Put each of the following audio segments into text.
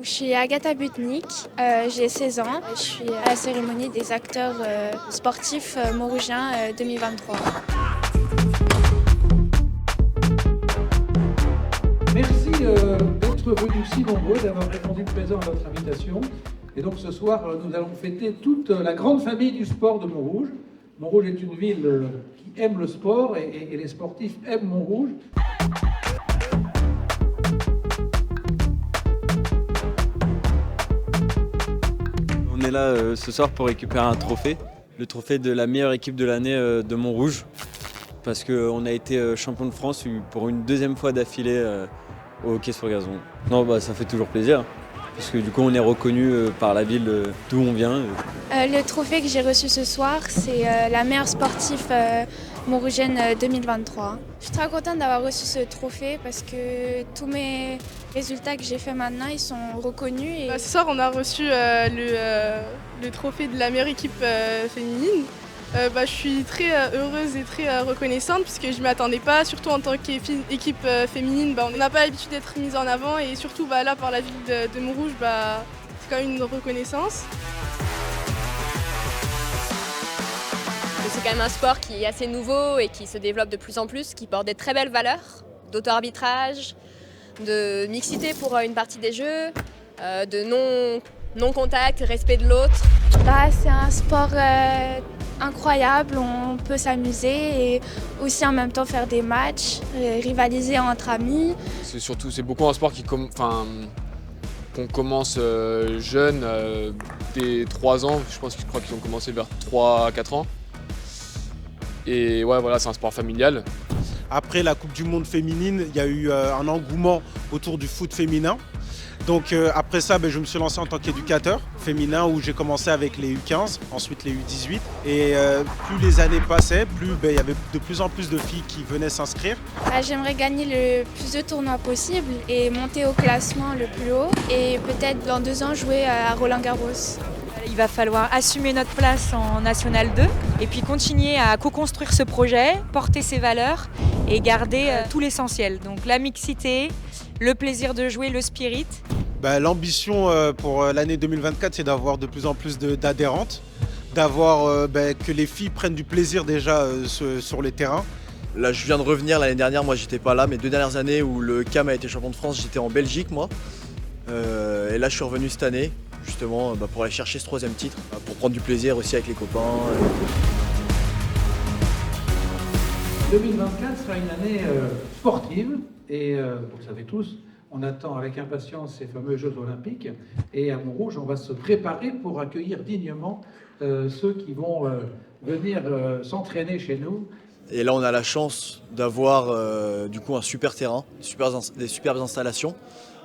Je suis Agatha Butnik, j'ai 16 ans. Je suis à la cérémonie des acteurs sportifs montrougiens 2023. Merci d'être venus si nombreux, d'avoir répondu présent à notre invitation. Et donc ce soir, nous allons fêter toute la grande famille du sport de Montrouge. Montrouge est une ville qui aime le sport et les sportifs aiment Montrouge. On est là ce soir pour récupérer un trophée, le trophée de la meilleure équipe de l'année de Montrouge, parce qu'on a été champion de France pour une deuxième fois d'affilée au hockey sur gazon. Non, ça fait toujours plaisir, parce que du coup on est reconnu par la ville d'où on vient. Le trophée que j'ai reçu ce soir, c'est la meilleure sportive montrougienne 2023. Je suis très contente d'avoir reçu ce trophée parce que tous mes résultats que j'ai faits maintenant, ils sont reconnus. Ce soir, on a reçu le trophée de la meilleure équipe féminine. Je suis très heureuse et très reconnaissante puisque je ne m'y attendais pas, surtout en tant qu'équipe féminine. On n'a pas l'habitude d'être mise en avant et surtout là par la ville de Montrouge, c'est quand même une reconnaissance. C'est quand même un sport qui est assez nouveau et qui se développe de plus en plus, qui porte des très belles valeurs d'auto-arbitrage, de mixité pour une partie des jeux, de non-contact, respect de l'autre. C'est un sport incroyable, on peut s'amuser et aussi en même temps faire des matchs, rivaliser entre amis. C'est beaucoup un sport qu'on commence jeune, dès 3 ans, je crois qu'ils ont commencé vers 3 à 4 ans. Et c'est un sport familial. Après la Coupe du Monde féminine, il y a eu un engouement autour du foot féminin. Donc après ça, je me suis lancé en tant qu'éducateur féminin où j'ai commencé avec les U15, ensuite les U18. Et plus les années passaient, plus il y avait de plus en plus de filles qui venaient s'inscrire. J'aimerais gagner le plus de tournois possible et monter au classement le plus haut et peut-être dans 2 ans jouer à Roland-Garros. Il va falloir assumer notre place en National 2 et puis continuer à co-construire ce projet, porter ses valeurs et garder tout l'essentiel. Donc la mixité, le plaisir de jouer, le spirit. L'ambition pour l'année 2024, c'est d'avoir de plus en plus d'adhérentes, d'avoir que les filles prennent du plaisir déjà sur les terrains. Là je viens de revenir l'année dernière, moi j'étais pas là, mes 2 dernières années où le CAM a été champion de France, j'étais en Belgique moi. Et là je suis revenu cette année, justement pour aller chercher ce 3e titre, pour prendre du plaisir aussi avec les copains. 2024 sera une année sportive et vous le savez tous, on attend avec impatience ces fameux Jeux Olympiques et à Montrouge on va se préparer pour accueillir dignement ceux qui vont venir s'entraîner chez nous. Et là on a la chance d'avoir un super terrain, des superbes installations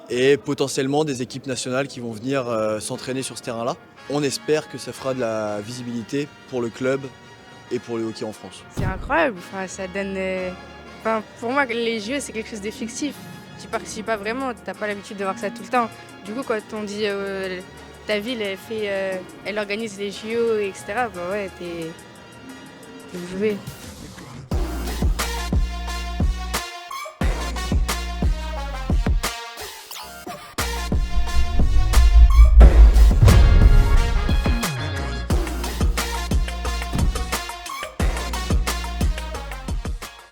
et potentiellement des équipes nationales qui vont venir s'entraîner sur ce terrain-là. On espère que ça fera de la visibilité pour le club et pour le hockey en France. C'est incroyable, ça donne... pour moi, les Jeux, c'est quelque chose de fictif. Tu participes pas vraiment, tu n'as pas l'habitude de voir ça tout le temps. Du coup, quand on dit ta ville, elle organise les JO, etc., t'es joué.